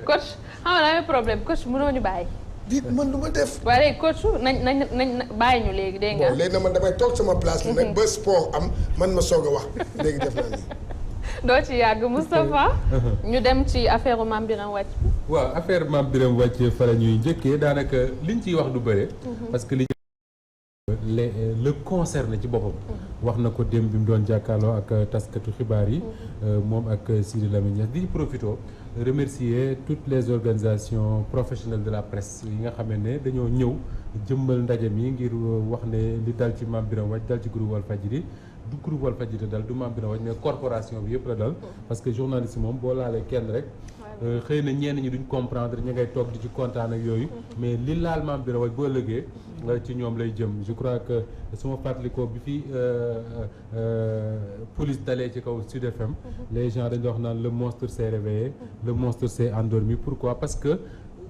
coach xam nga daa problème coach mënoo ñu bàyyi. di man lu ma def. waaye léegi coach nañ bàyyi ñu léegi dégg nga. bon léegi nag man damay toog sama place bi nag ba sport am man ma soog a wax léegi def naa nii. doo ci yàgg Moustapha. ñu dem ci affaire Mame Birame Wathie. waaw affaire Mame Birame Wathie fa la ñuy njëkkee daanaka liñ ciy wax du bëre. parce que li le concerné ci boppam. wax na ko démb bi mu doon jàkkaarloo ak taskatu xibaar yi. moom ak Sidi Lamine Niass di profito remercier toutes les organisations professionnelles de la presse yi nga xam ne dañoo ñëw jëmmal ndaje mi ngir wax ne li dal ci Mame Birame Wathie dal ci groupe Walfadjri du groupe Walfadjri dal du Mame Birame Wathie mais corporation bi yëpp la dal. parce que journaliste moom boo laalee kenn rek. xëy na ñenn ñi duñ comprendre ñu ngay toog di ci kontaan ak yooyu. mais li laal Mame Birame Wathie boo ëllëgee ci ñoom lay jëm je crois que su ma fàttalikoo bi fi police dalee ci kaw Sud FM. les gens dañu wax naan le monstre s'est réveillé. le monstre s'est endormi pourquoi parce que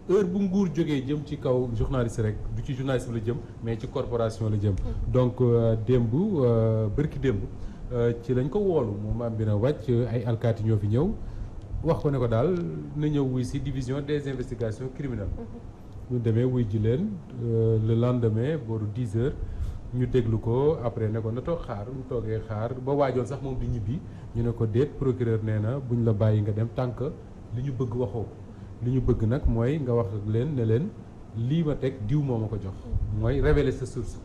heure bu nguur jógee jëm ci kaw journaliste rek du ci journaliste la jëm mais ci corporation la jëm. donc démb bërki démb ci lañ ko woolu moom Mame Birame Wathie ay alkaati ñoo fi ñëw. wax ko ne ko daal na ñëw wuy ci division des investigations criminelles. ñu demee wuy ji leen le lendemain booru 10 heures ñu déglu ko après ne ko na toog xaar mu toogee xaar ba waajoon sax moom di ñibbi ñu ne ko déet procureur nee na buñ la bàyyi nga dem tant que li ñu bëgg waxoo ko li ñu bëgg nag mooy nga wax ak leen ne leen lii ma teg diw moo ma ko jox mooy révéler sa source.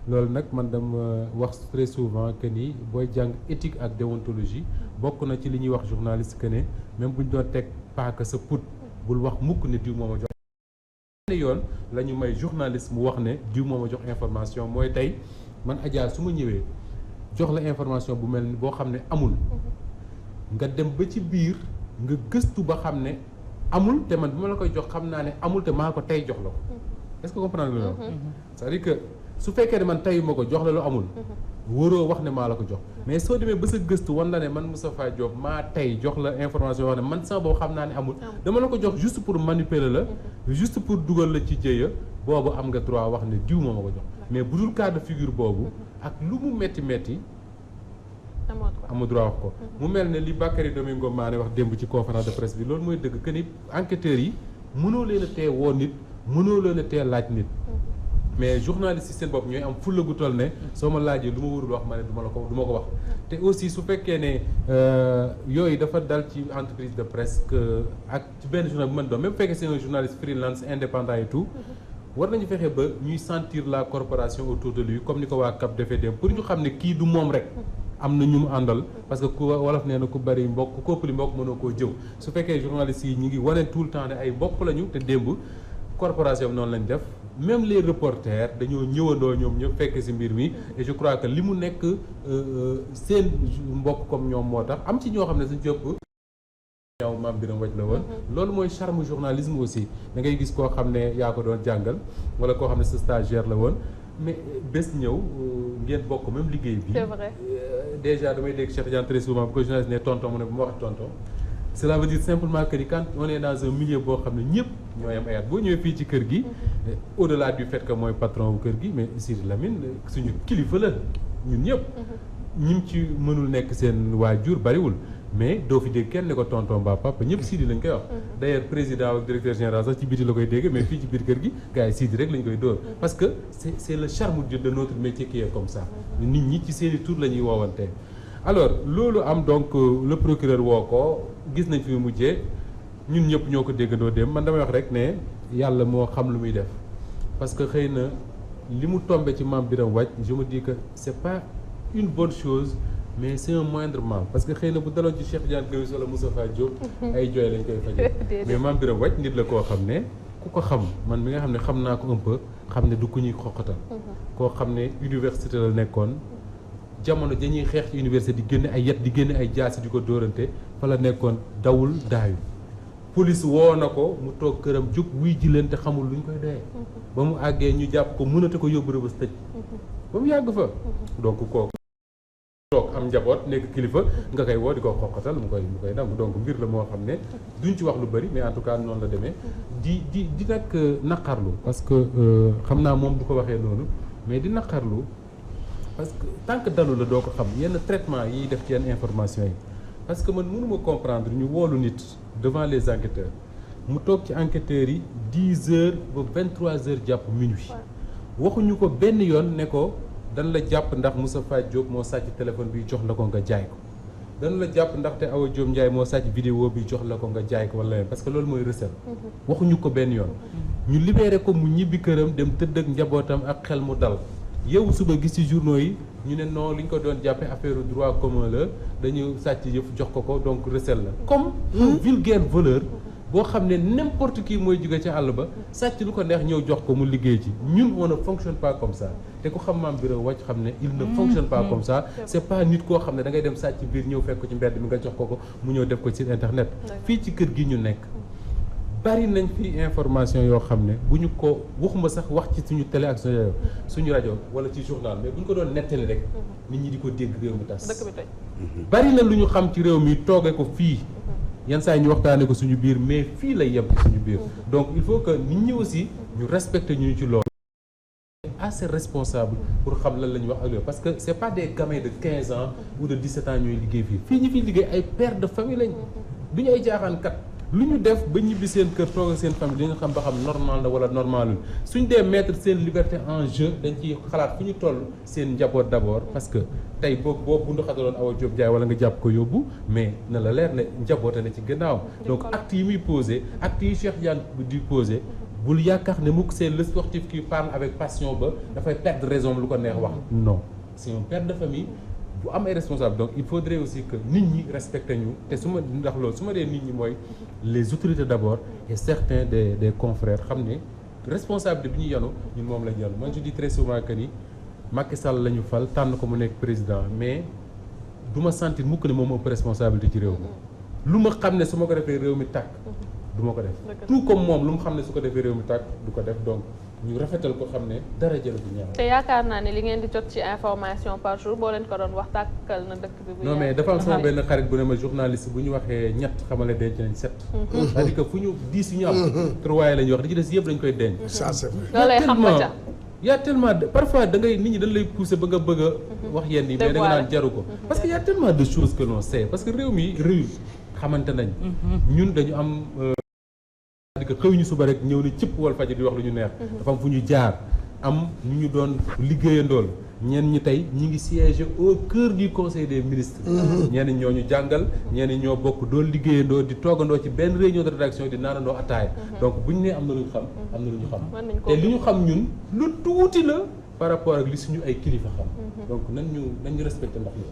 loolu nag man dama wax très souvent que ni booy jàng éthique ak déontologie bokk na ci li ñuy wax journaliste que ne même bu ñu doon teg paaka sa put bul wax mukk ne diw moo ma jox yoon la ñu may journaliste mu wax ne diw moo ma jox information mooy tey man Adja su ma ñëwee jox la information bu mel ni boo xam ne amul nga dem ba ci biir nga gëstu ba xam ne amul te man bi ma la koy jox xam naa ne amul te maa ko tey jox la ko est-ce que comprendre nga loolu c'est-à-dire que su fekkee ne man tey ma ko jox la lu amul wóoroo wax ne maa la ko jox mais soo demee ba sa gëstu wan la ne man Moustapha Diop maa tey jox la information wax ne man sama boobu xam naa ne amul dama la ko jox juste pour manipuler la juste pour dugal la ci jëya boobu am nga droit wax ne diw moo ma ko jox mais bu dul cas de figure boobu ak lu mu metti amoo droit wax ko mu mel ne li Bakary Domingo Mané wax démb ci conférence de presse bi loolu mooy dëgg que ni enquêteurs yi mënoo leen a tee woo nit mënoo leen a tee laaj nit mais journaliste yi seen bopp ñooy am fulla gu toll ne soo ma laajee lu ma warul wax ma ne du ma ko wax te aussi su fekkee ne yooyu dafa dal ci entreprise de presse que ak ci benn journal bu mën doon même fekkee c'est un journaliste freelance indépendant et tout war nañu fexe ba ñuy sentir la corporation autour de lui comme ni ko waa CAP defee dem pour ñu xam ne kii du moom rek am na ñu mu àndal parce que ku wolof nee na ku bari mbokk ku koppali mbokk mënoo koo jëw su fekkee journalistes yi ñu ngi wane tout le temps ne ay mbokk lañu te démb corporation bi noonu lañ def même les reporters dañoo ñëwandoo ñoom ñëpp fekk ci mbir mi et je crois que li mu nekk seen mbokk comme ñoom moo tax am ci ñoo xam ne suñ jëpp ñaaw Mame Birame Wathie la woon loolu mooy charme journalisme aussi da ngay gis koo xam ne yaa ko doon jàngal wala koo xam ne sa stagiaire la woon mais bés ñëw ngeen bokk même liggéey bi c'est vrai déjà damay dégg Cheikh Diane très souvent bu ko journaliste ne tonton mu ne bu ma wax tonton cela veut dire simplement que ni quand on est dans un milieu boo xam ne ñëpp ñooy am ay at boo ñëwee fii ci kër gi au-delà du fait que mooy patron bu kër gi mais Sidi Lamine suñu kilifa la ñun ñëpp ñim ci mënul nekk seen waajur bariwul mais doo fi dégg kenn ne ko tonton mbaa papa ñëpp Sidi lañ koy wax d'ailleurs président ak directeur général sax ci biti la koy dégg mais fii ci biir kër gi gars yi Sidi rek lañ koy dóor parce que c'est le charme de notre métier qui est comme ça nit ñi ci seeni tur la ñuy woowante alors loolu am donc le procureur woo ko gis nañ fi mujjee ñun ñëpp ñoo ko déggandoo dem man damay wax rek ne yàlla moo xam lu muy def parce que xëy na li mu tombé ci Mame Birame Wathie je me dis que c'est pas une bonne chose mais c'est un moindre mal parce que xëy na bu daloon ci Cheikh Diane Gaye wala Moustapha Diop ay jooy lañ koy fajee mais Mame Birame Wathie nit la koo xam ne ku ko xam man mi nga xam ne xam naa ko un peu xam ne du ku ñuy xoqatal koo xam ne université la nekkoon jamono dañuy xeex ci université di génne ay yet di génne ay jaasi di ko dóorante fa la nekkoon dawul daayu police woo na ko mu toog këram jóg wuy ji leen te xamul luñ koy doyee ba mu àggee ñu jàpp ko mënate ko yóbbu Rebeuss tëj ba mu yàgg fa donc kooku toog am njaboot nekk kilifa nga koy woo di ko xoqatal mu koy nangu donc mbir la moo xam ne duñ ci wax lu bari mais en tout cas noonu la demee di nag naqarlu parce que xam naa moom du ko waxee noonu mais di naqarlu parce que tant que dalu la doo ko xam yenn traitement yiy def ci yenn information yi parce que man mënuma comprendre ñu woolu nit devant les enquêteurs mu toog ci enquêteurs yi 10 heures ba 23 heures jàpp minuit waxuñu ko benn yoon ne ko dañ la jàpp ndax Moustapha Diop moo sàcc téléphone bi jox la ko nga jaay ko dañ la jàpp ndaxte Awa Diop Ndiaye moo sàcc vidéo bi jox la ko nga jaay ko wala leen parce que loolu mooy recel waxuñu ko benn yoon ñu libéré ko mu ñibbi këram dem tëdd ak njabootam ak xel mu dal yow suba gis ci journaux yi ñu ne non li ñu ko doon jàppee affaire droit commun la dañu sàcc yëf jox ko donc recel la comme un vulgaire voleur boo xam ne n'importe qui mooy jóge ca àll ba sàcc lu ko neex ñëw jox ko mu liggéey ci ñun on ne fonctionne pas comme ça te ku xam Mame Birame Wathie xam ne il ne fonctionne pas comme ça c'est pas nit koo xam ne da ngay dem sàcc biir ñëw fekk ko ci mbedd mi nga jox ko mu ñëw def ko ci internet fii ci kër gi ñu nekk bari nañ fi information yoo xam ne bu ñu ko waxuma sax wax ci suñu télé ak suñu rajo wala ci journal mais bu ñu ko doon nettali rek nit ñi di ko dégg réew mi tas bari na lu ñu xam ci réew mi toogee ko fii yenn saa yi ñu waxtaanee ko suñu biir mais fii lay yem ci suñu biir donc il faut que nit ñi aussi ñu respecter ñu ci loolu assez responsable pour xam lan la ñuy wax ak yow parce que c'est pas des gamins de 15 ans ou de 17 ans ñooy liggéey fii ñu fiy liggéey ay pères de famille lañ du ñu ay jaaxaankat lu ñu def ba ñibbi seen kër toog ak seen famille dañu xam ba xam normal la wala normalul suñ dee mettre seen liberté en jeu dañ ciy xalaat fu ñu toll seen njaboot d'abord parce que tey boo bundu xataloon Awa Diop Ndiaye wala nga jàpp ko yóbbu mais na la leer ne njaboote na ci gannaaw donc actes yi muy posé actes yi Cheikh Diane di posé bul yaakaar ne mukk c'est le sportif qui parle avec passion ba dafay perdre raison lu ko neex wax non c'est un père de famille bu am ay responsable donc il faudrait aussi que nit ñi respecté ñu te su ma ndax loolu su ma dee nit ñi mooy les autorités d'abord et certains des confrères xam ne responsabilité bi ñu yanu ñun moom la ñu yanu man je dis très souvent que ni Macky Sall la ñu fal tànn ko mu nekk président mais du ma sentir mukk ne moom ëpp responsabilité ci réew mi lu ma xam ne su ma ko defee réew mi tàkk du ma ko def tout comme moom lu mu xam ne su ko defee réew mi tàkk du ko def donc ñu rafetal ko xam ne dara jël bu ñaaw. te yaakaar naa ne li ngeen di jot ci information par jour boo leen ko doon wax tàkkal na dëkk bi. non mais dafa am sama benn xarit bu ne ma journaliste bu ñu waxee ñett xamale denc nañ 7. c'est-à-dire que fu ñu 10 yu ñu am. 3 la ñuy wax li ci des yëpp dañ koy denc. ça c'est vrai. loolu lay xam nga ca. y a tellement de parfois da ngay nit ñi dañ lay pousser ba nga bëgg a wax yenn yi mais da nga naan jaru ko. parce que y a tellement de choses que l'on sait parce que réew mi réew xamante nañ. ñun dañu am. c'est-à-dire que xëy ñu suba rek ñëw ni cëpp Walfadjri di wax lu ñu neex dafa am fu ñu jaar am ñu doon liggéeyandool ñenn ñi tey ñi ngi siéger au cœur du conseil des ministres ñenn ñoo ñu jàngal ñenn ñoo bokk doon liggéeyandoo di toogandoo ci benn réunion de rédaction di naanandoo ataaya donc bu ñu nee am na lu ñu xam am na lu ñu xam te li ñu xam ñun lu tuuti la par rapport ak li suñu ay kilifa xam donc nañ ñu respecté ndax li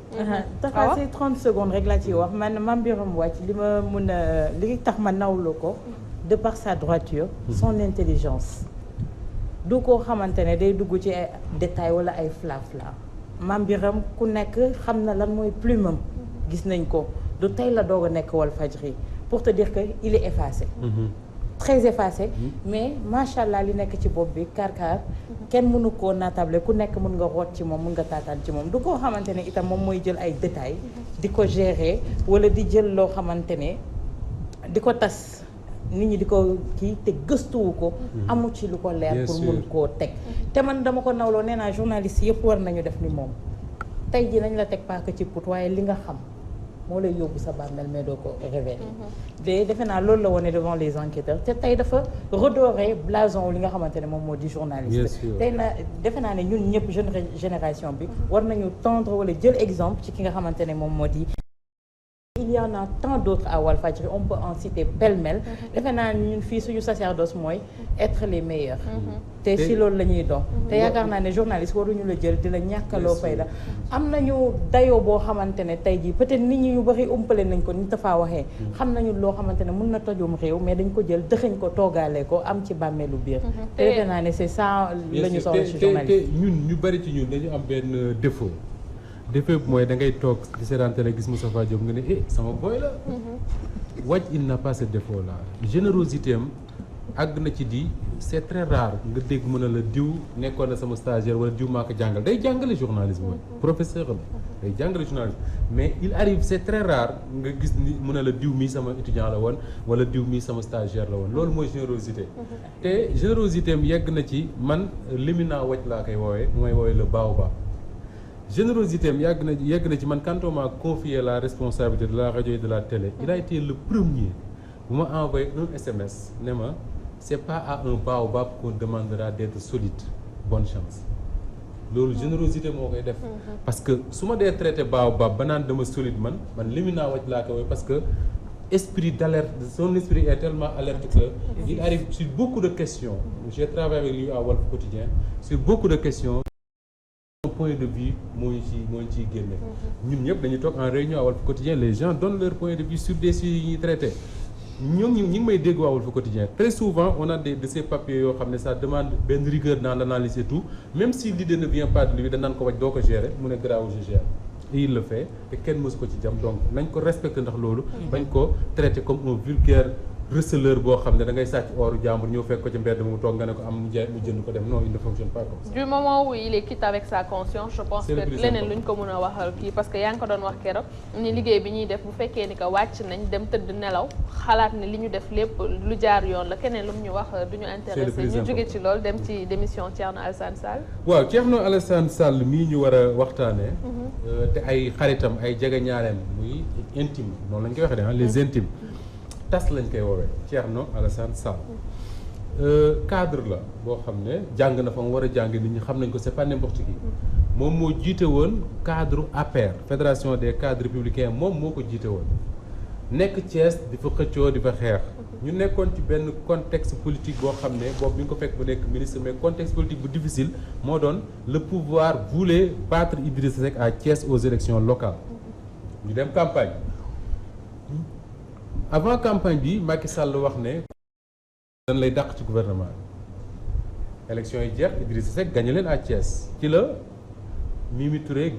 taxaa si 30 secondes rek laa ciy wax man Mame Birame Wathie li ma mun a li tax ma nawlu ko de par sa droiture son intelligence du koo xamante ne day dugg ci ay détails wala ay flafla Mame Birame ku nekk xam na lan mooy plume am gis nañ ko du tey la doog a nekk Walfadjri pour te dire que il est effacé très effacé mais macha allah li nekk ci bopp bi karkar kenn mënu koo naatable ku nekk mën nga root ci moom mën nga taataan ci moom du koo xamante ne itam moom mooy jël ay détails di ko gérer wala di jël loo xamante ne di ko tas nit ñi di ko kii te gëstuwu ko amu ci lu ko leer pour mun koo teg te man dama ko nawloo nee naa journaliste yëpp war nañu def ni moom tey ji nañ la teg paaka ci put waaye li nga xam moo lay yóbbu sa bàmmeel mais doo ko révéler de defe naa loolu la wone devant les enquêteurs te tey dafa redorer blason li nga xamante ne moom moo di journaliste tey na defe naa ne ñun ñëpp jeune génération bi war nañu tendre wala jël exemple ci ki nga xamante ne moom moo di il y en a tant d'autres à Walfadjri on peut en citer pêle-mêle defe naa ñun fii suñu sacerdoce mooy être les meilleurs te si loolu la ñuy dox te yaakaar naa ne journaliste waruñu la jël di la ñàkkaloo fay la am nañu dayoo boo xamante ne tey jii peut-être nit ñi ñu bari umpale nañ ko ni dafaa waxee xam nañu loo xamante ne mën na tojum réew mais dañ ko jël dëxëñ ko toogaale ko am ci bàmmeelu biir te defe naa ne c'est ça la ñu soxla ci journaliste te ñun ñu bari ci ñun dañu am benn défaut bi mooy da ngay toog di seetaan télé gis Moustapha Diop nga ne sama boy la Wathie il n'a pas ce défaut là générosité am àgg na ci di c'est très rare nga dégg mën a la diw nekkoon na sama stagiaire wala diw maa ko jàngal day jàngale journalisme mooy professeur am day jàngale journalisme mais il arrive c'est très rare nga gis ni mën a la diw mii sama étudiant la woon wala diw mii sama stagiaire la woon loolu mooy générosité te générosité am yegg na ci man l'éminent Wathie laa koy woowee mooy woowee le baobab générosité am yegg na ci man quand on m'a confié la responsabilité de la radio et de la télé il a été le premier bu ma envoyé un SMS ne ma c'est pas à un baobab qu'on demandera d'être solide bonne chance loolu générosité moo koy def parce que su ma dee traité baobab ba naan dama solide man liminaa waj laa ko woy parce que esprit d'alerte son esprit est tellement alerte que il arrive sur beaucoup de questions j'ai travaillé avec lui à Walf Quotidien sur beaucoup de questions point de vue moo ñu ciy génne ñun ñëpp dañuy toog en réunion à Walf Quotidien les gens donnent leur point de vue sur des sujets yi ñuy traité ñoom ñi ngi may dégg waa Walf Quotidien très souvent on a de ces papiers yoo xam ne ça demande benn rigueur dans l'analyse et tout même si l'idée ne vient pas de lui dañ naan ko waj doo ko gérer mu ne garaaw je gère et il le fait te kenn mësu ko ci jam donc nañ ko respecter ndax loolu bañ ko traiter comme un vulgaire receleur boo xam ne da ngay sàcc ooru jàmbur ñëw fekk ko ci mbedd mu toog nga ne ko am mu jaay mu jënd ko dem non il ne fonctionne pas comme ça. du moment où il est quitte avec sa conscience je pense que leneen luñ ko mën a waxal kii parce que yaa ngi ko doon wax keroog ni liggéey bi ñuy def bu fekkee ni que wàcc nañ dem tëdd nelaw xalaat ne li ñu def lépp lu jaar yoon la keneen lu mu ñu wax du ñu intéressé ñu jóge ci loolu dem ci démission Thierno Alassane Sall. waaw Thierno Alassane Sall mii ñu war a waxtaanee. te ay xaritam ay jegeñaaleem muy intime noonu lañ koy waxee de les intimes. tas lañ koy woowee Thierno Alassane Sall cadre la boo xam ne jàng na fa mu war a jàng nit ñi xam nañ ko c'est pas n'importe qui moom moo jiite woon cadre APR fédération des cadres républicains moom moo ko jiite woon nekk Thiès di fa xëccoo di fa xeex ñu nekkoon ci benn contexte politique boo xam ne boobu bi nga ko fekk bu nekk ministre mais contexte politique bu difficile moo doon le pouvoir voulait battre Idrissa Seck à Thiès aux élections locales ñu dem campagne avant campagne bi Macky Sall wax ne dañ lay dàq ci gouvernement bi élection yi jeex Idrissa Seck gagné leen à Thiès ci la Mimi Touré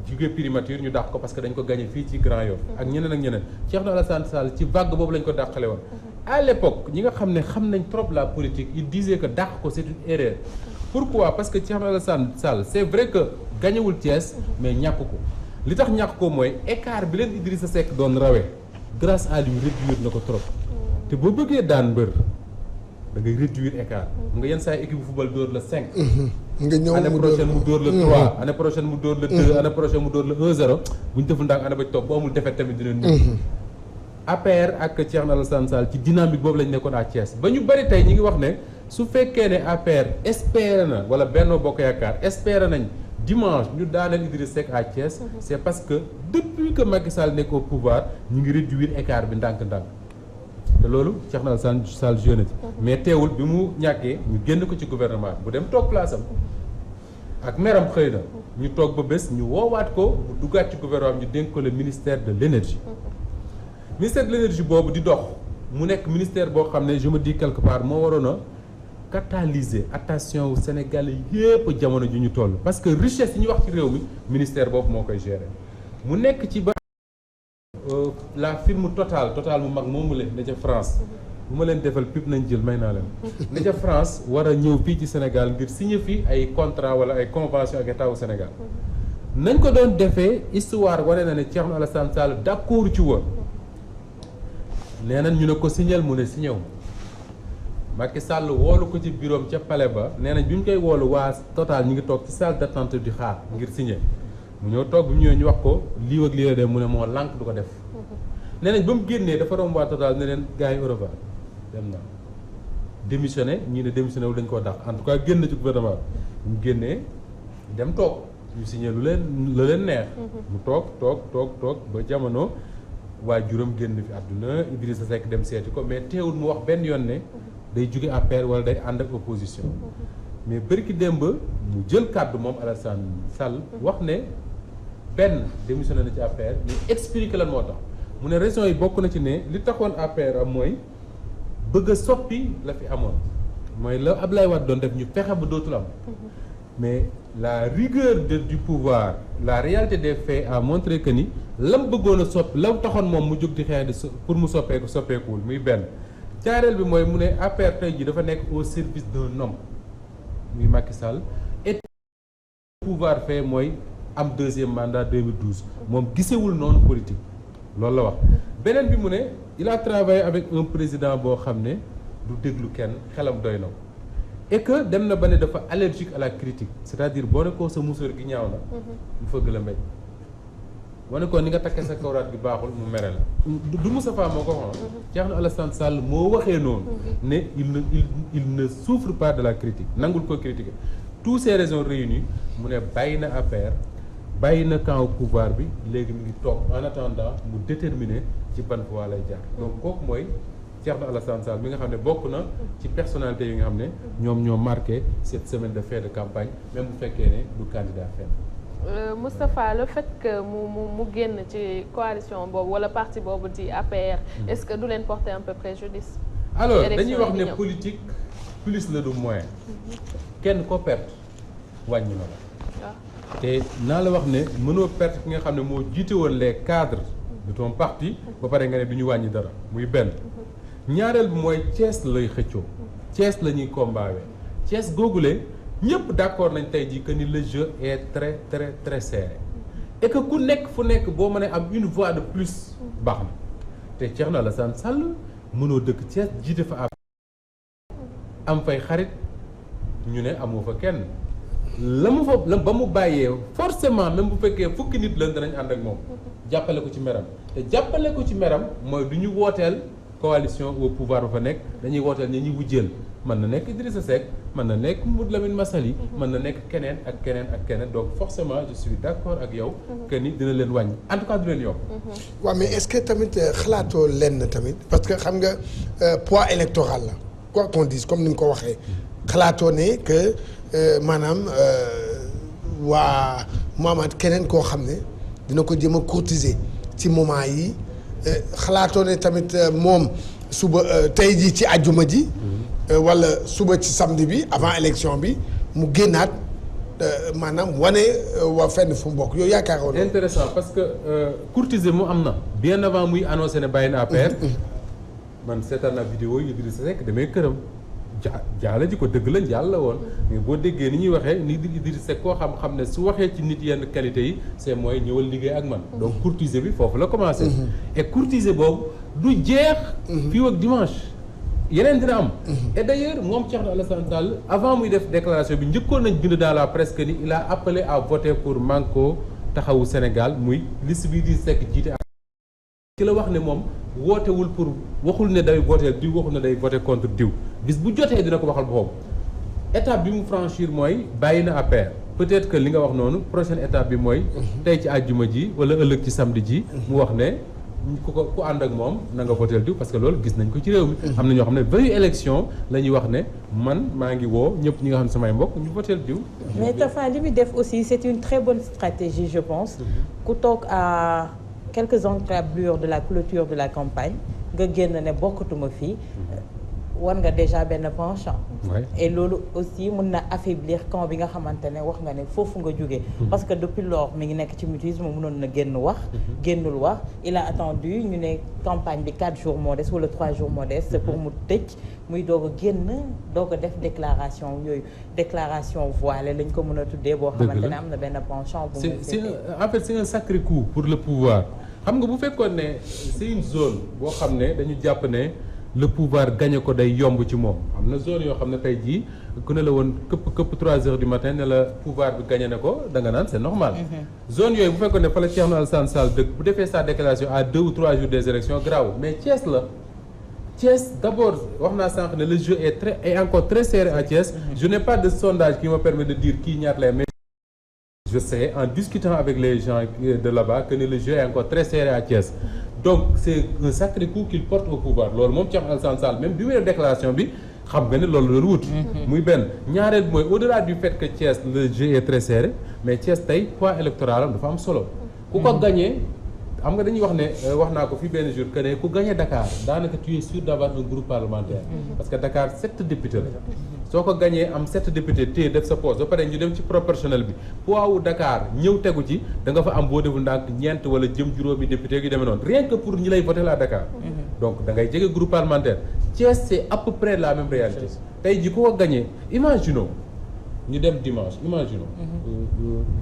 jugee primature ñu dàq ko parce que dañ ko gagné fii ci Grand Yoff ak ñeneen Thierno Alassane Sall ci vague boobu lañ ko dàqale woon à l'époque ñi nga xam ne xam nañ trop la politique il disait que dàq ko c'est une erreur pourquoi parce que Thierno Alassane Sall c'est vrai que gañewul Thiès mais ñàkk ko li tax ñàkk ko mooy écart bi leen Idrissa Seck doon rawee grâce à lui réduire na ko trop te boo bëggee daan mbër da ngay réduire écart nga yenn saa équipe bu football dóor la 5 nga ñëw année prochaine mu dóor la 3 année prochaine mu dóor la 2 année prochaine mu dóor la 1-0 bu ñu deful ndànk année ba ci topp bu amul défaite tamit dina ñëw APR ak Thierno Alassane Sall ci dynamique boobu lañ nekkoon à Thiès ba ñu bari tey ñi ngi wax ne su fekkee ne APR espéré na wala Benno Bokk Yaakaar espéré nañ dimanche ñu daaneel Idriss Seck à Thiès c'est parce que depuis que Macky Sall nekk au pouvoir ñu ngi réduire écart bi ndànk-ndànk te loolu Thierno Alassane Sall joué na ci mais teewul bi mu ñàkkee ñu génn ko ci gouvernement bi bu dem toog place am ak meram xëy na ñu toog ba bés ñu woowaat ko bu duggaat ci gouvernement bi ñu dénk ko le ministère de l'énergie ministère de l'énergie boobu di dox mu nekk ministère boo xam ne je me dis quelque part moo waroon a catalyser attention wu Sénégal yépp jamono ju ñu toll parce que richesse yi ñu wax ci réew mi ministère boobu moo koy gérer mu nekk ci ba la firme Total mu mag moomu leen ne ca France bu ma leen defal pub nañ jël may naa leen ne ca France war a ñëw fii ci Sénégal ngir signer fii ay contrat wala ay convention ak état wu Sénégal nañ ko doon defee histoire wane na ne Thierno Alassane Sall d'accord ci woon nee nañ ñu ne ko signal mu ne signé wu Macky Sall woolu ko ci bureau ca palais ba nee nañ bi mu koy woolu waa Total ñi ngi toog ci salle d'attente di xaar ngir signé mu ñëw toog bi mu ñëwee ñu wax ko lii ak lii la dem mu ne moo lànk du ko def nee nañ ba mu génnee dafa romb waa Total ne leen gars yi au revoir dem na démissionné ñii ne démissionné wu dañ koo dàq en tout cas génn ci gouvernement bi mu génnee dem toog ñu signé lu leen neex mu toog ba jamono waa juróom génn fi àdduna Idrissa Seck dem seeti ko mais teewul mu wax benn yoon ne day jóge APR wala day ànd ak opposition mais bërki démb mu jël kàddu moom Alassane Sall wax ne benn démissionné na ci APR mais expliqué lan moo tax mu ne raison yi bokk na ci ne li taxoon APR am mooy bëgg a soppi la fi amoon mooy la Ablaye Wade doon def ñu fexe ba dootul am mais la rigueur du pouvoir la réalité des faits a montré que ni lam bëggoon a soppi la taxoon moom mu jóg di xeex pour mu soppeekuwul muy benn ñaareel bi mooy mu ne APR tey ji dafa nekk au service d'un homme muy Macky Sall et pouvoir fait mooy am deuxième mandat 2012 moom gisewul noonu politique loolu la wax beneen bi mu ne il a travaillé avec un président boo xam ne du déglu kenn xelam doy na et que dem na ba ne dafa allergique à la critique c'est-à-dire boo ne ko sa musóor gi ñaaw na mu fëgg la mbéj boo ne ko ni nga takkee sa kawraat gi baaxul mu mere la du Moustapha moo ko waxoon Thierno Alassane Sall moo waxee noonu ne il ne souffre pas de la critique nangul ko critiquer toutes ces raisons réunies mu ne bàyyi na APR bàyyi na camp au pouvoir bi léegi mu ngi toog en attendant mu déterminer ci ban voie lay jaar donc kooku mooy Thierno Alassane Sall mi nga xam ne bokk na ci personnalité yi nga xam ne ñoom ñoo marqué cette semaine de fin de campagne même bu fekkee ne du candidat fenn. Moustapha, le fait que mu génn ci coalition boobu wala parti boobu di APR est-ce que du leen porter un peu préjudice? alors dañuy wax ne politique plus la du moyen kenn ko perte wàññi na la te naa la wax ne mënoo perte ki nga xam ne moo jiite woon les cadres de ton parti ba pare nga ne du ñu wàññi dara muy benn ñaareel bi mooy Thiès lay xëccoo Thiès la ñuy combattre Thiès googule ñëpp d'accord nañ tey jii que ni le jeu est très très très serré et que ku nekk fu nekk boo mënee am une voix de plus baax na te Thierno Alassane Sall mënoo dëkk Thiès jiite fa am fay xarit ñu ne amoo fa kenn la mu fa ba mu bàyyee forcément même bu fekkee fukki nit la danañ ànd ak moom jàppale ko ci meram te jàppale ko ci meram mooy du ñu wooteel coalition au pouvoir ba fa nekk dañuy wooteel ñi ñuy wujjeel mën na nekk Idrissa Seck mën na nekk Mamadou Lamine Massaly mën na nekk keneen ak keneen ak keneen donc forcément je suis d'accord ak yow que ni dina leen wàññi en tout cas du leen yokk. waaw mais est-ce que tamit xalaatoo lenn tamit parce que xam nga poids électoral la quoi qu'on dise comme ni nga ko waxee xalaatoo ne que maanaam waa Mohamed keneen koo xam ne dina ko jéem a courtiser ci moment yi xalaatoo ne tamit moom suba tey jii ci àjjuma ji. wala suba ci samedi bi avant élection bi mu génnaat maanaam wane waa fenn fu mu bokk yooyu yaakaaroon na. intéressant parce que courtiser mu am na. bien avant muy annoncé ne bàyyi na APR. man seetaan naa vidéo yi Idrissa Seck damay këram. jaala ji ko dëgg la njaal la woon mais boo déggee ni ñuy waxee ni Idrissa Seck koo xam ne su waxee ci nit yenn qualité yi c'est mooy ñëwal liggéey ak man. donc courtiser bi foofu la commencé. et courtiser boobu du jeex. fii ak dimanche. yeneen dina am. et d'ailleurs moom Thierno Alassane Sall avant muy def déclaration bi njëkkoon nañ bind dans la presse que ni il a appelé à voter pour Manko Taxawu Sénégal muy liste bi di Seck jiite ak ki la wax ne moom wootewul pour waxul ne day voter diw waxul ne day voter contre diw bis bu jotee dina ko waxal boppam étape bi mu franchir mooy bàyyi na APR peut-être que li nga wax noonu prochaine étape bi mooy tey ci àjjuma ji wala ëllëg ci samedi ji mu wax ne ku ànd ak moom na nga voter diw parce que loolu gis nañ ko ci réew mi am na ñoo xam ne veille élection la ñuy wax ne man maa ngi woo ñëpp ñi nga xam ne samay mbokk ñu voter diw. mais Tafa li muy def aussi c'est une très bonne stratégie je pense ku toog à quelques encablures de la clôture de la campagne nga génn ne bokkatuma fii war nga déjà benn penchant et loolu aussi mun na affaiblir camp bi nga xamante ne wax nga ne foofu nga jógee parce que depuis lors mi ngi nekk ci mutisme mënoon na génn wax génnul wax il a attendu ñu ne campagne bi 4 jours moo des wala 3 jours moo des c'est pour mu tëj muy doog a génn doog a def déclaration yooyu déclaration voilée lañ ko mën a tuddee boo xamante ne am na benn penchant bu en fait c'est un sacré coup pour le pouvoir xam nga bu fekkoon ne c'est une zone boo xam ne dañu jàpp ne le pouvoir gagné ko day yomb ci moom am na zone yoo xam ne tey jii ku ne la woon këpp 3 heures du matin ne la pouvoir bi gagné na ko da nga naan c'est normal. zone yooyu bu fekkoon ne fa la Thierno Alassane Sall dëkk bu defee sa déclaration à 2 ou 3 jours des élections grave mais Thiès la Thiès d'abord wax naa sànq ne le jeu est encore très serré à Thiès. Je n'ai pas de sondage qui me permet de dire kii ñaata lay mais je sais en discutant avec les gens de là-bas que le jeu est encore très serré à Thiès. Donc c'est un sacré coup qu'il porte au pouvoir loolu moom Thierno Alassane Sall même bi muy def déclaration bi xam nga ne loolu la wut. muy benn ñaareel bi mooy au-delà du fait que Thiès le jeu est très serré mais Thiès tey poids électoral am dafa am solo. ku ko gagné xam nga dañuy wax ne wax naa ko fi benn jour que ne ku gagné Dakar daanaka tu es sûr d'avoir un groupe parlementaire. parce que Dakar 7 députés la. soo ko gagné am 7 députés téye def sa poste ba pare ñu dem ci proportionnel bi poids wu Dakar ñëw tegu ci da nga fa am boo deful ndànk ñeent wala jëm juróomi député yu demee noonu rien que pour ñi lay voter à Dakar. donc da ngay jege groupe parlementaire. Thiès c'est à peu près la même réalité. tey ji ku ko gagné imaginons ñu dem dimanche imaginons.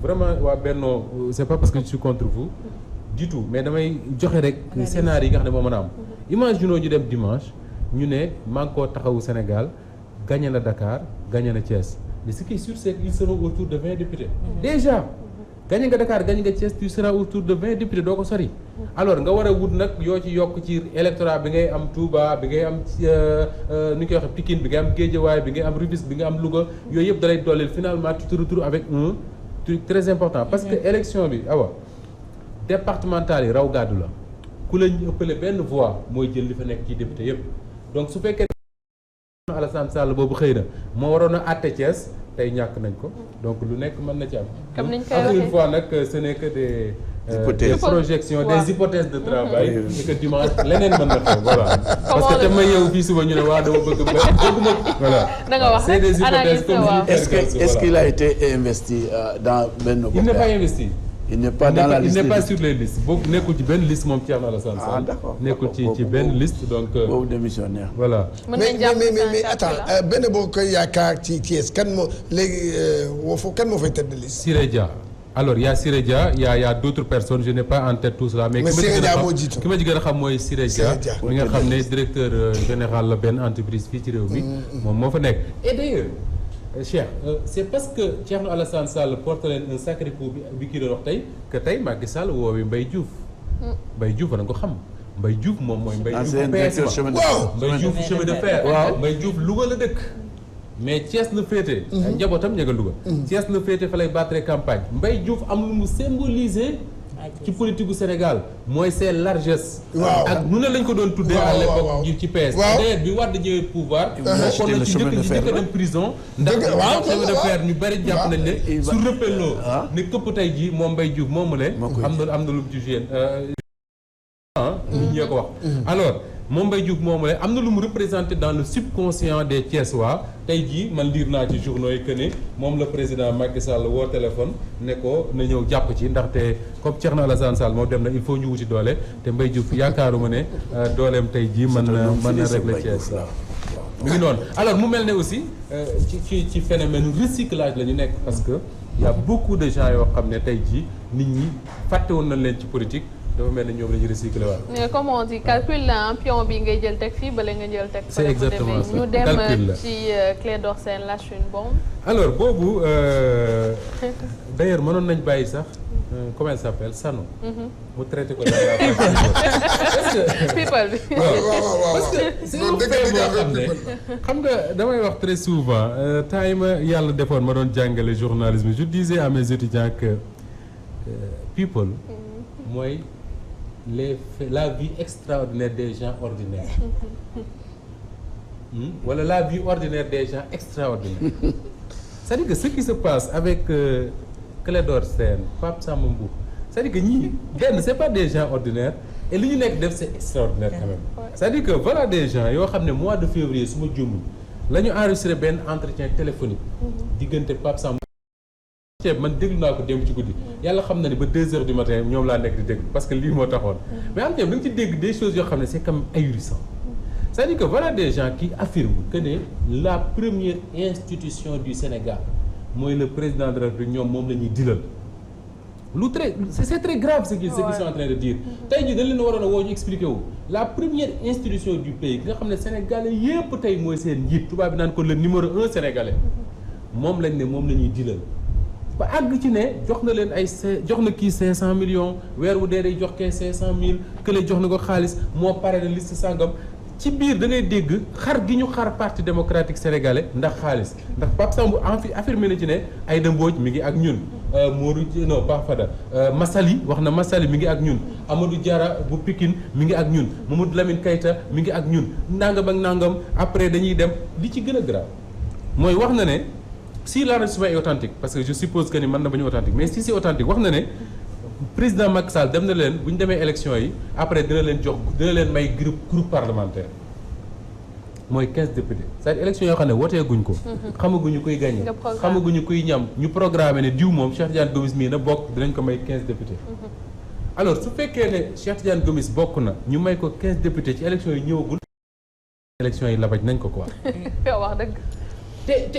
vraiment waa Benno c'est pas parce que je suis contre vous. du tout mais damay joxe rek scénario yi nga xam ne moo mën a am. imaginons ñu dem dimanche ñu ne Manko Taxawu Sénégal. gagné na Dakar gagné na Thiès mais ce qui est sûr c'est qu'ils seront autour de 20 députés. Déjà gagné nga Dakar gagné nga Thiès tu seras autour de 20 députés doo ko sori. alors nga war a wut nag yoo ci yokk ci électorat bi ngay am Touba bi ngay am ni ñu koy waxee Pikine bi ngay am Guédiawaye bi ngay am Rufisque bi nga am Louga yooyu yëpp da lay dooleel finalement tu te retrouves avec un truc très important. parce que élection bi départemental yi raw gàddu la ku la ñu ëppale benn voix mooy jël li fa nekk ci député yëpp donc su fekkee Alassane Sall boobu xëy na moo waroon a àtte Thiès tey ñàkk nañ ko donc lu nekk mën na ci am. comme niñ koy encore waxee une fois nag ce n'est que des projections des hypothèses de travail et que dimanche leneen mën na xew voilà parce que te may yow fii suba ñu ne waa dama bëgg bëgguma voilà da nga wax c'est des hypothèses comme est-ce qu'il a été investi dans Benno Bokk il n'est pas investi. il n'est pas dans la liste. il n'est pas sur les listes boobu nekkul ci benn liste moom Thierno Alassane Sall. ah d'accord nekkul ci benn liste donc. boobu démissionnaire. voilà. mais attends Benno Bokk Yaakaar ci Thiès kan moo léegi kan moo fay tête de liste. Siré Dia alors y a Siré Dia y a d'autres personnes je n'ai pas en tête tout cela. mais Siré Dia moo jiitu ki ma ci gën a xam mooy Siré Dia. mi nga xam ne directeur général la benn entreprise fii ci réew mi. moom moo fa nekk et d'ailleurs Cheikh c'est parce que Thierno Alassane Sall porte leen un sacré coup bi kii doon wax tey que tey Macky Sall woowee Mbaye Diouf. Mbaye Diouf war na ko xam Mbaye Diouf moom mooy. Mbaye Diouf chemin de fer waaw Mbaye Diouf Louga la dëkk. mais Thiès la féete. njabootam ña nga Louga. Thiès la féete fa lay battre campagne Mbaye Diouf am lu mu symboliser. ci politique gu Sénégal mooy ses largesses. ak nu ne lañ ko doon tuddee. à l'époque ci PS. d'ailleurs bi Wade ñëwee pouvoir. bokkoon na ci njëkk a dem prison. ndax chemin de fer ñu bari jàpp nañ ne. su rëppeloo ne këpp tey jii moom Mbaye Diouf moomu le am na lu mu ci joué. nit ñee ko wax. alors moom Mbaye Diouf moomu le am na lu mu représenté dans le subconscient des Thiessois tey jii man lire naa ci journaux yi que ne moom le président Macky Sall woo téléphone ne ko na ñëw jàpp ci ndaxte comme Thierno Alassane Sall moom dem na il faut ñu wuti doole te Mbaye Diouf yaakaaruma ne dooleem tey jii mën na régler Thiès waaw. mu ngi noonu alors mu mel ne aussi ci phénomène recyclage la ñu nekk parce que y a beaucoup de gens yoo xam ne tey jii nit ñi fàtte woon nañ leen ci politique. dafa mel ni ñoom la ñu recycler waat. mais comme on dit calcul la pion bi ngay jël teg fii bale nga jël teg. c'est exactement ça ñu dem ci Clédor Sène lâche une bombe. alors boobu d'ailleurs mënoon nañ bàyyi sax comment elle s'appelle Sano. mu traité ko dans la people bi. parce que c'est un fait boo xam ne xam nga damay wax très souvent temps yi ma yàlla defoon ma doon jàngale journalisme je disais à mes étudiants que people mooy. la vie extraordinaire des gens ordinaires wala la vie ordinaire des gens extraordinaires c'est-à-dire que ce qui se passe avec Clédor Sène Pape Samba Mboup c'est-à-dire que ñii benn c'est pas des gens ordinaires et li ñu nekk def c'est extraordinaire quand même c'est-à-dire que voilà des gens yoo xam ne mois de février su ma juumul la ñu enregistré benn entretien téléphonique diggante Pape Samba man déglu naa ko démb ci guddi yàlla xam na ni ba 2 heures du matin ñoom laa nekk di déglu parce que lii moo taxoon mais am na da nga ci dégg des choses yoo xam ne c'est quand même ahurissant c'est-à-dire que voilà des gens qui affirment que ne la première institution du Sénégal mooy le président de la République ñoom moom la ñuy dilal lu très c'est très grave ce qu'ils sont en train de dire tey jii dañ leen waroon a woo ñu expliquer wu la première institution du pays nga xam ne sénégalais yépp tey mooy seen njiit tubaab bi naan ko le numéro 1 sénégalais moom lañ ne moom la ñuy dilal ba àgg ci ne jox na leen jox na kii 500 millions weer wu dee day jox kee 500000 kële jox na ko xaalis moo pare na liste sàngam ci biir da ngay dégg xar gi ñu xar parti démocratique sénégalais ndax xaalis ndax Pape Sambou affirmé na ci ne Aïda Mbodj mi ngi ak ñun Modou non Pape Fada Massali wax na Massali mi ngi ak ñun Amadou Diarra bu Pikine mi ngi ak ñun Mamadou Lamine Keita mi ngi ak ñun nangam ak nangam après dañuy dem li ci gën a grave mooy wax na ne si l'enregistrement est authentique parce que je suppose que ni mën na bañu authentique mais si c'est authentique wax na ne président Macky Sall dem na leen bu ñu demee élection yi après dina leen may groupe parlementaire mooy 15 députés c'est-à-dire élection yoo xam ne woteeguñ ko xamaguñu kuy gagné xamaguñu kuy ñam ñu programmé ne diw moom Cheikh Tidiane Gomis mii na bokk dinañ ko may 15 députés alors su fekkee ne Cheikh Tidiane Gomis bokk na ñu may ko 15 députés ci élection yi ñëwagul élection yi labaj nañ ko quoi wax dëgg te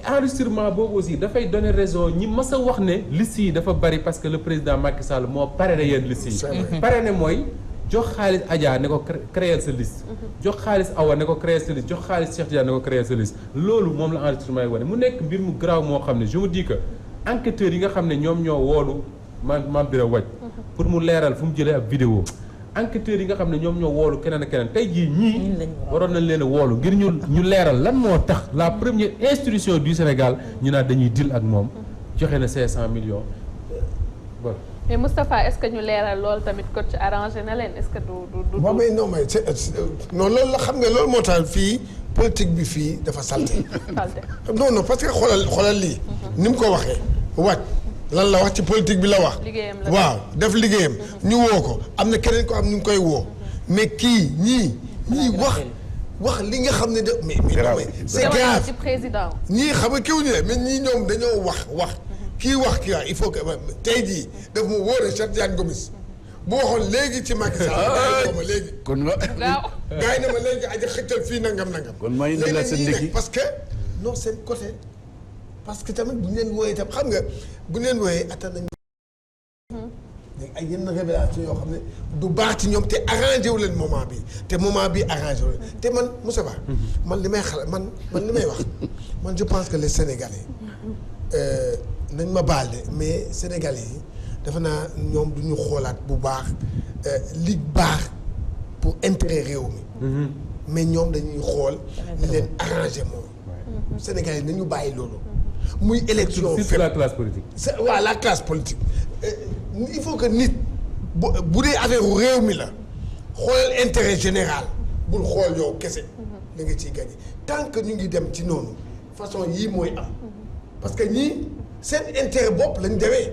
enregistrement boobu aussi dafay donner raison ñi mës a wax ne liste yi dafa bari parce que le président Macky Sall moo parrainé yenn liste yi parrainé mooy jox xaalis Adja ne ko créer sa liste. jox xaalis Awa ne ko créer sa liste jox xaalis Cheikh Tidiane ne ko créer sa liste loolu moom la enregistrement yi wane mu nekk mbir mu garaaw moo xam ne je me dis que enquêteurs yi nga xam ne ñoom ñoo woolu Mame Birame Wathie pour mu leeral fu mu jëlee ab vidéo enquêteurs yi nga xam ne ñoom ñoo woolu keneen ak keneen tey jii ñii waroon nañ leen a woolu ngir ñu leeral lan moo tax la première institution du Sénégal ñu naan dañuy deal ak moom joxe na 500 millions voilà. mais Moustapha est-ce que ñu leeral loolu tamit coach arrangé na leen est-ce que du. waaw mais non mais non loolu la xam nga loolu moo tax fii politique bi fii dafa salté. salté non parce que xoolal lii. ni mu ko waxee Wathie lan la wax ci politique bi la wax. liggéeyam la waaw def liggéeyam. ñu woo ko am na keneen ko am ñu ngi koy woo. mais kii ñii wax li nga xam ne de mais c'est grave ci président. ñii xam nga kiw ñu ne mais ñii ñoom dañoo wax. kii wax il faut que tey jii daf mu wóor Cheikh Tidiane Gomis bu waxoon léegi ci Macky Sall. gars yi ma léegi. kon nga. gars yi ne ma léegi aja xëccal fii nangam. kon maa ngi la sa ndekki parce que non seen côté parce que tamit bu ñu leen wooyee tam xam nga bu ñu leen wooyee attan nañu. ay yenn révélation yoo xam ne du baax ci ñoom te arrangé wu leen moment bi te moment bi arrangé wu leen te man Moussa Ba man li may xalaat man li may wax man je pense que les Sénégalais. nañ ma baal de mais Sénégalais yi dafa naa ñoom du ñu xoolaat bu baax li baax pour intérêt réew mi. mais ñoom dañuy xool li leen arrangé moom. Sénégalais yi nañu bàyyi loolu. muy élection surtout la classe politique. waaw la classe politique. il faut que nit bu dee affaire réew mi la xoolal intérêt général bul xool yow kese. li nga ciy gagné tant que ñu ngi dem ci noonu façon yii mooy am. parce que ñii. seen intérêt bopp lañ demee.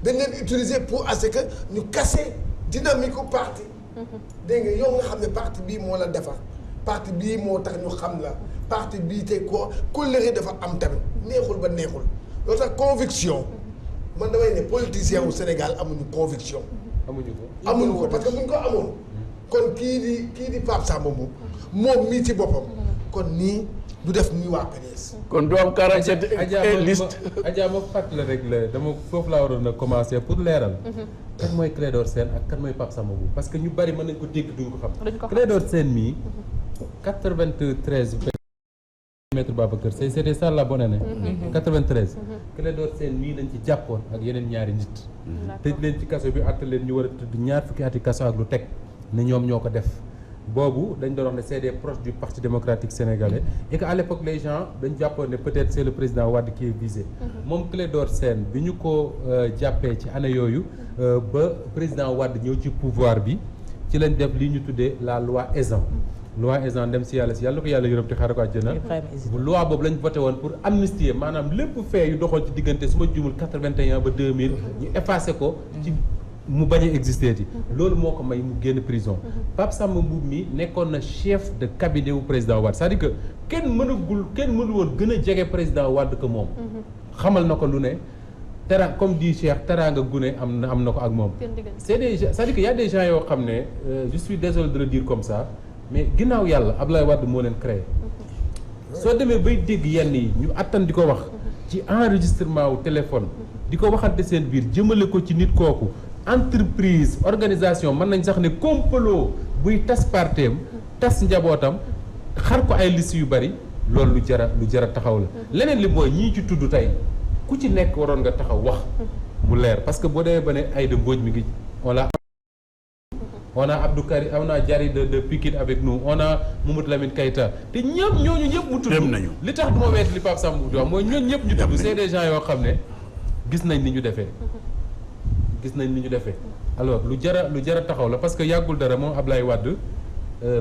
dañ leen utiliser pour à ce que ñu casser dynamique u parti. dégg nga yow nga xam ne parti bii moo la defar parti bii moo tax ñu xam la parti bii te ko kóllëre dafa am tamit neexul ba neexul loolu tax conviction man damay ne politicien wu Sénégal amuñu conviction. amuñu ko parce que buñ ko amoon. kon kii di Pape Samba moom mii ci boppam. kon nii. du def ni waa PDS. kon du am 47 liste. Adja ma fàttali rek la dama foofu laa waroon a commencer pour leeral. kan mooy Clédor Sène ak kan mooy Pape Samba Mboup parce que ñu bari mën nañ ko dégg duñ ko xam. Clédor Sène mii. 93. Maître Babacar Seye c'était ça la bonne année. 93. Clédor Sène mii lañ ci jàppoon ak yeneen ñaari nit. tëj leen ci kaso bi àtte leen ñu war a tëdd ñaar fukki ati kaso ak lu teg ne ñoom ñoo ko def. boobu dañ doon wax ne c'est des proches du Parti démocratique sénégalais et que à l'époque les gens dañ jàppoon ne peut-être c'est le président Wade qui est visé. moom Clédor Sène bi ñu ko jàppee ci année yooyu ba président Wade ñëw ci pouvoir bi ci lañ def li ñu tuddee la loi Ezzan. loi Ezzan dem si yàlla na ko yàlla yërëm te xaaral ko àjjana. loi boobu lañ voté woon pour amnistier maanaam lépp fee yu doxoon ci diggante su ma jumul 81 ba 2000 ñu effacé ko ci. mu bañ a exister ti loolu moo ko may mu génn prison Pape Samba Mboup mi nekkoon na chef de cabinet wu président Wade c'est-à-dire que kenn mënu woon gën a jege président Wade que moom xamal na ko lu ne comme dit Cheikh teraanga gune am na ko ak moom c'est des c'est-à-dire que y a des gens yoo xam ne je suis désolé de le dire comme ça mais ginnaaw yàlla Abdoulaye Wade moo leen créé soo demee bay dégg yenn yi ñu attan di ko wax ci enregistrement wu téléphone di ko waxante seen biir jëmale ko ci nit kooku entreprise organisation mën nañ sax ne complot buy tas parteem tas njabootam xar ko ay liste yu bari loolu lu jara taxaw la leneen li mooy ñii ci tudd tey ku ci nekk waroon nga taxaw wax mu leer parce que boo demee ba ne Aïda Mbodj mi ngi on a Abdou Karim on a Diary de Pikine avec nous on a Mamadou Lamine Keïta te ñooñu ñëpp mu tudd li tax du ma weet li Pape Samba di wax mooy ñooñu ñëpp ñu tudd c'est des gens yoo xam ne gis nañ ni ñu defee alors lu jara taxaw la parce que yàggul dara moom Ablaye Wade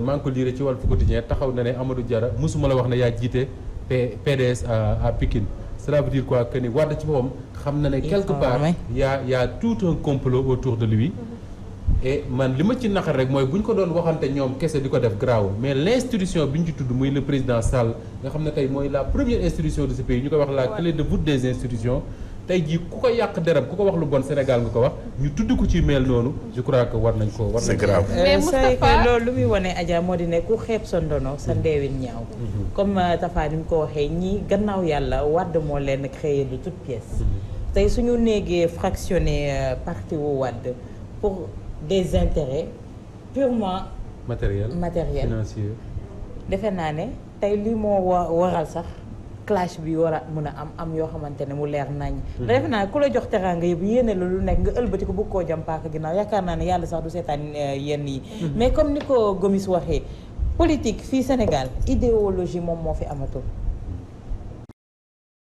maa ngi ko liire ci Walf Quotidien taxaw na ne Amadou Diarra mosuma la wax ne yaa jiite PDS à Pikine cela veut dire quoi que ni Wade ci boppam xam na ne quelque part y a tout un complot autour de lui et man li ma ci naqar rek mooy bu ñu ko doon waxante ñoom kese di ko def grave mais l'institution bi ñu ci tudd muy le président Sall nga xam ne tey mooy la première institution de ce pays ñu koy wax la clé de voûte des institutions tey jii ku ko yàq deram ku ko wax lu bon Sénégal nga ko wax ñu tudd ko ci mel noonu je crois que war nañ ko c'est grave mais Moustapha loolu lu muy wane Adja moo di ne ku xeeb sa ndono sa ndeewin ñaaw comme Tafa ni mu ko waxee ñii gannaaw yàlla Wade moo leen créé de toutes pièces tey suñu néegee fractionné parti wu Wade pour des intérêts purement matériel financier. defe naa ne tey lii moo waral sax clash bi war a mën a am yoo xamante ne mu leer nañ. defe naa ku la jox teraanga yëpp yéene la lu nekk nga ëlbati ko bëgg koo jam paaka ginnaaw yaakaar naa ne yàlla sax du seetaan yenn yi. mais comme ni ko Gomis waxee politique fii Sénégal idéologie moom moo fi amatul.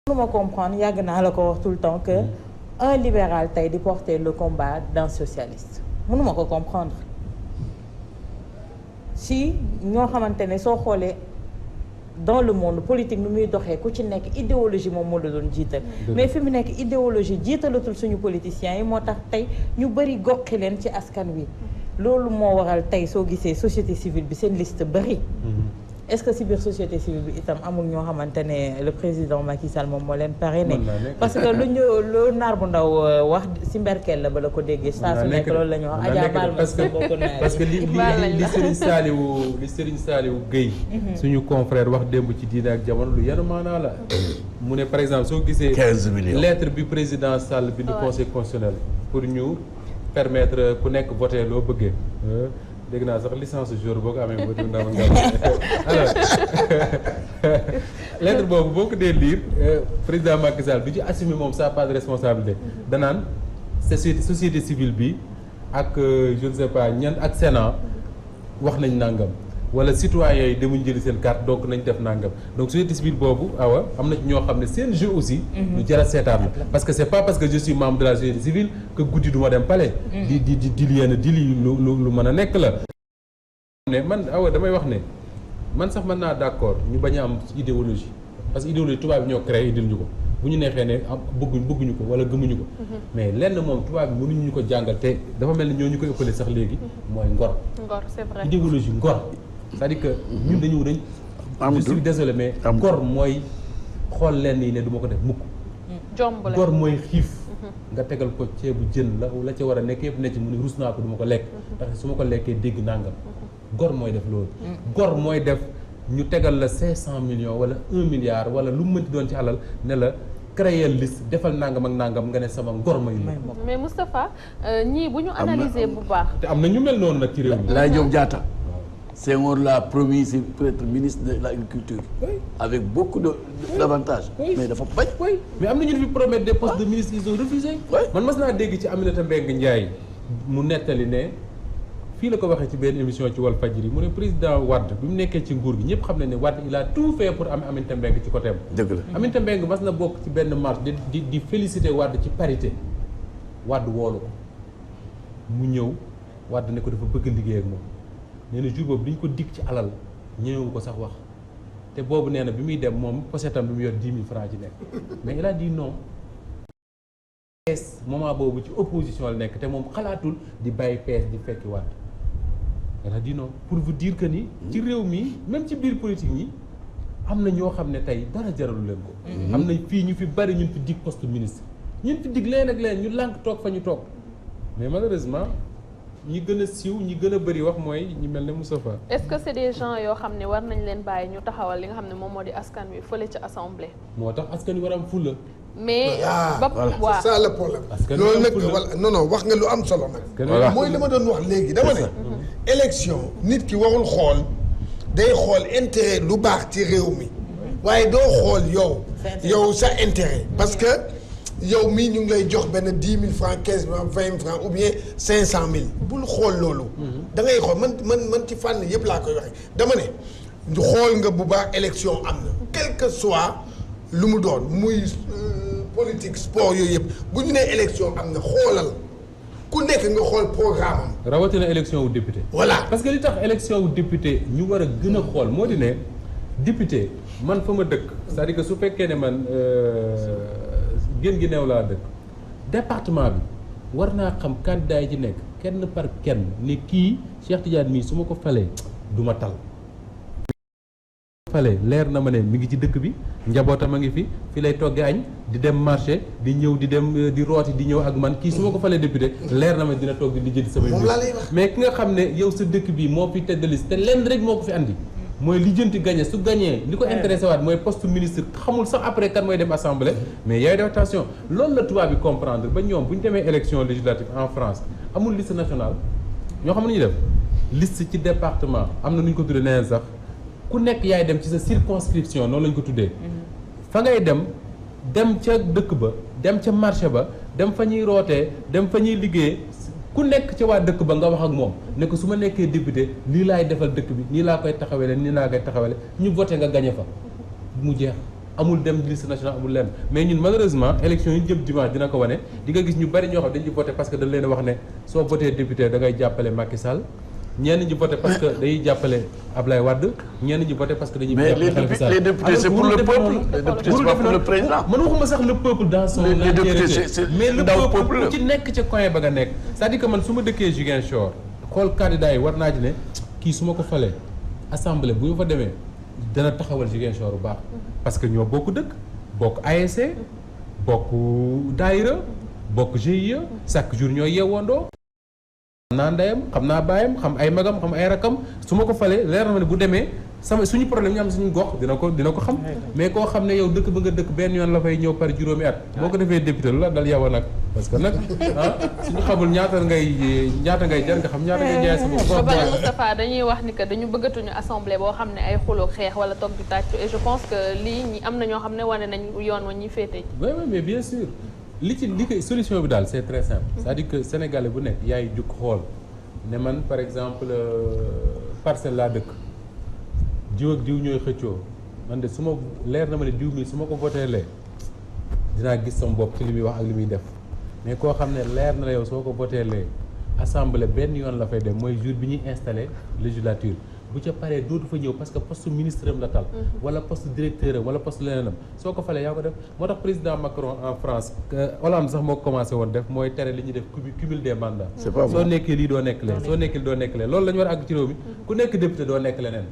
mënuma comprendre yàgg naa la ko wax tout le temps que un libéral tey di porter le combat d'un socialiste mënuma ko comprendre si ñoo xamante ne soo xoolee dans le monde politique nu muy doxee ku ci nekk idéologie moom moo la doon jiital mais fi mu nekk idéologie jiitalatul suñu politiciens yi moo tax tey ñu bëri goqi leen ci askan wi loolu moo waral tey soo gisee société civile bi seen liste bëri est-ce que si biir société civile bi itam amul ñoo xamante ne le président Macky Sall moom moo leen parrainé parce que lu naar bu ndaw wax si mberkeel la ba la ko déggee saa su nekk loolu la ñu wax Adja Baal ma parce que li Serigne Saliou Gueye suñu confrère wax démb ci diine ak jamono lu yenu maanaa la mu ne par exemple soo gisee 15 millions lettre bi président Sall bi du conseil constitutionnel pour ñu permettre ku nekk voter loo bëggee dégg naa sax licence jour boo ko amee ba du ndaw nga alors lettre boobu boo ko dee lire président Macky Sall du ci assumer moom sa part de responsabilité danaan société civile bi ak je ne sais pas ñan ak Sénat wax nañ nangam wala citoyens yi demuñ jëli seen carte donc nañ def nangam donc société civile boobu awa am na ci ñoo xam ne seen jeu aussi lu jar a seetaan la parce que c'est pas parce que je suis membre de la société civile que guddi du ma dem palais di yenn di lu mën a nekk la ne man awa damay wax ne man sax mën naa d'accord ñu bañ a am idéologie parce que idéologie tubaab bi ñoo créé indil ñu ko bu ñu neexee ne am bëgguñu ko wala gëmuñu ko mais lenn moom tubaab bi mënuñu ñu ko jàngal te dafa mel ni ñoo ñu koy ëppale sax léegi mooy ngor c'est vrai idéologie ngor c'est-à-dire que ñun dañ je suis désolé mais ngor mooy xool lenn yi ne du ma ko def mukk ngor mooy xiif nga tegal ko ceebu jën la ca war a nekk yëpp ne ci mu ne rus naa ko du ma ko lekk ndax su ma ko lekkee dégg nangam gor mooy def loolu gor mooy def ñu tegal la 500 millions wala 1 milliard wala lu mu mënti doon ci alal ne la créer liste defal nangam ak nangam nga ne sama ngor may mais Moustapha ñii bu ñu analyser bu baax te am na ñu mel noonu nag ci réew mi Laye Diop Diatta Senghor l'a promis si peut-être ministre de l'agriculture avec beaucoup d'avantages mais dafa bañ mais am na ñu fi promettre des postes de ministre ils ont refusé man mas naa dégg ci Aminata Mbengue Ndiaye mu nettali ne fii la ko waxee ci benn émission ci Walfadjri mu ne président Wade bi mu nekkee ci nguur gi ñëpp xam ne ne Wade il a tout fait pour am Aminata Mbengue ci côté am dëgg la Aminata Mbengue mas na bokk ci benn marche di féliciter Wade ci parité Wade woolu ko mu ñëw Wade ne ko dafa bëgg liggéey ak moom nee na jour boobu dañ ko dig ci alal ñëwewu ko sax wax te boobu nee na bi muy dem moom posetam bi mu yor 10 000 francs ci nekk mais il a dit non PS moment boobu ci opposition la nekk te moom xalaatul di bàyyi PS di fekki Wade il a dit non pour vous dire que ni ci réew mi même ci biir politique ñi am na ñoo xam ne tey dara jaralu leen ko am na fii ñu fi bari ñun fi dig poste ministre ñun fi dig leen ak leen ñu lànk toog fa ñu toog mais malheureusement ñi gën a siiw ñi gën a bëri wax mooy ñi mel ne Moustapha. est-ce que c'est des gens yoo xam ne war nañ leen bàyyi ñu taxawal li nga xam ne moom moo di askan wi fële ci assemblée. moo tax askan wi war a am fulla. mais voilà c'est ça le problème. loolu nag wala non wax nga lu am solo nag. mooy li ma doon wax léegi dama ne. élection nit ki warul xool day xool intérêt lu baax ci réew mi waaye doo xool yow sa intérêt parce que. yow mii ñu ngi lay jox benn 10 000 francs 15 000 20 000 francs ou bien 500 000 bul xool loolu. da ngay xool man ci fànn yëpp laa koy waxee dama ne xool nga bu baax élection am na. quel que soit lu mu doon muy politique sport yooyu yëpp bu ñu nee élection am na xoolal ku nekk nga xool programme am. rawatina élection wu député. voilà parce que li tax élection wu député ñu war a gën a xool moo di ne député man fa ma dëkk c'est-à-dire que su fekkee ne man. gën gi neew laa dëkk département bi war naa xam candidat yi ci nekk kenn par kenn ne kii Cheikh Tidiane mii su ma ko falee du ma tal falee leer na ma ne mi ngi ci dëkk bi njabootam a ngi fi lay togge añ di dem marché di ñëw di dem di rooti di ñëw ak man kii su ma ko falee député leer na ma dina toog di lijjanti samay mbir mais ki nga xam ne yow sa dëkk bi moo fi tête de liste te lenn rek moo ko fi andi mooy lijjanti gagné su gagné li ko intéressé waat mooy poste ministre xamul sax après kan mooy dem assemblée mais yaay def attention loolu la tubaab bi comprendre ba ñoom bu ñu demee élection législative en France amul liste nationale ñoo xam ne ñu def liste ci département am na nu ñu ko tuddee neneen sax ku nekk yaay dem ci sa circonscription noonu lañ ko tuddee fa ngay dem ca dëkk ba dem ca marché ba dem fa ñuy rootee dem fa ñuy liggéey ku nekk ca waa dëkk ba nga wax ak moom ne ko su ma nekkee député lii laay defal dëkk bi nii laa koy taxawele nii laa koy taxawele ñu voté nga gagné fa mu jeex amul dem liste nationale amul lenn mais ñun malheureusement élection yi jëm dimanche dina ko wane di nga gis ñu bari ñoo xam dañuy voté parce que dañ leen wax ne soo voté député da ngay jàppale Macky Sall ñenn ñi voté parce que dañuy jàppale Ablaye Wade ñenn ñi voté parce que dañuy jàppale Khalifa Sall. Mais les députés c'est pour le peuple, les députés c'est pas pour le président. man waxuma sax le peuple dans son entièreté mais le peuple ku ci nekk ca coin ba nga nekk c'est-à-dire que man su ma dëkkee Ziguinchor xool candidat yi war naa ci ne kii su ma ko falee assemblée bu ñu fa demee dana taxawal Ziguinchor bu baax parce que ñoo bokk dëkk bokk ASC bokk daayira bokk GIE chaque jour ñoo yeewandoo xam naa ndeyam xam naa baayam xam ay magam xam ay rakam su ma ko falee leer na ne bu demee sama suñu problème ñu am suñu gox dina ko xam mais koo xam ne yow dëkk ba nga dëkk benn yoon la fay ñëw par juróomi at boo ko defee député lu la dal yow nag parce que nag suñu xamul ñaata ngay jar nga xam ñaata ngay jaay sa bopp. ba pare Moustapha dañuy wax ni que dañu bëggatuñu assemblée boo xam ne ay xuloo xeex wala toog di tàccu et je pense que lii ñi am na ñoo xam ne wane nañ yoon wa ñuy féete. oui mais bien sûr li koy solution bi daal c'est très simple. c'est-à-dire que sénégalais bu nekk yaay jug xool ne man par exemple parcelle laa dëkk jiw ak jiw ñooy xëccoo man de su ma leer na ma ne jiw mi su ma ko voteelee dinaa gis sama bopp ci li muy wax ak li muy def mais koo xam ne leer na la yow soo ko voteelee assemblée benn yoon la fay dem mooy jour bi ñuy installé législature bu ca paree dootu fa ñëw parce que poste ministre am la tal wala poste directeur am wala poste leneenam soo ko falee yaa ko def moo tax président Macron en France Hollande sax moo ko commencé woon def mooy tere li ñuy def cumul des mandats soo nekkee lii doo nekk lee soo nekkee doo nekk lee loolu la ñu war a àgg ci réew mi ku nekk député doo nekk leneen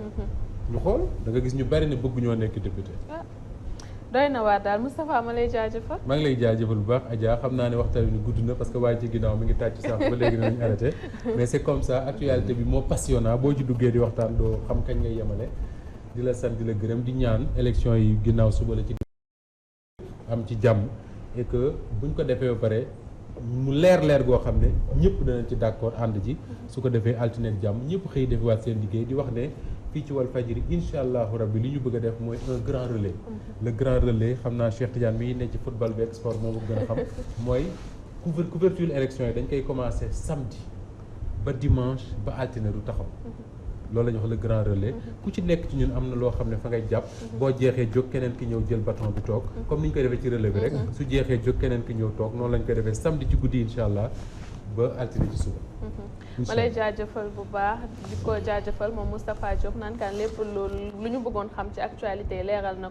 ñu xool da nga gis ñu bari ne bëgg ñoo nekk député doy na waar daal Moustapha ma lay jaajëfal. maa ngi lay jaajëfal bu baax Adja xam naa ne waxtaan bi gudd na parce que waaye ci ginnaaw mi ngi tàcc sax ba léegi dinañ arrêté mais c'est comme ça actualité bi moo passionnant boo ci duggee di waxtaan doo xam kañ ngay yemale di la sant di la gërëm di ñaan élection yi ginnaaw suba la ci am ci jàmm et que buñ ko defee ba pare mu leer goo xam ne ñëpp danañ ci d'accord ànd ji su ko defee altine jàmm ñëpp xëy defiwaat seen liggéey di wax ne fii ci Walfadjri incha allahu rabbi li ñu bëgg a def mooy un grand relais le grand relais xam naa Cheikh Tidiane mi ne ci football bi ak sport moom gën a xam mooy couverture élection yi dañ koy commencer samedi ba dimanche ba altine du taxaw loolu la ñuy wax le grand relais ku ci nekk ci ñun am na loo xam ne fa ngay jàpp boo jeexee jóg keneen ki ñëw jël bâton bi toog comme ni ñu koy defee ci relais bi rek su jeexee jóg keneen ki ñëw toog noonu lañ koy defee samedi ci guddi incha allah ba altine ci suba ma lay jaajëfal bu baax di ko jaajëfal moom Moustapha Diop naan kaan lépp lu ñu bëggoon xam ci actualité leeral na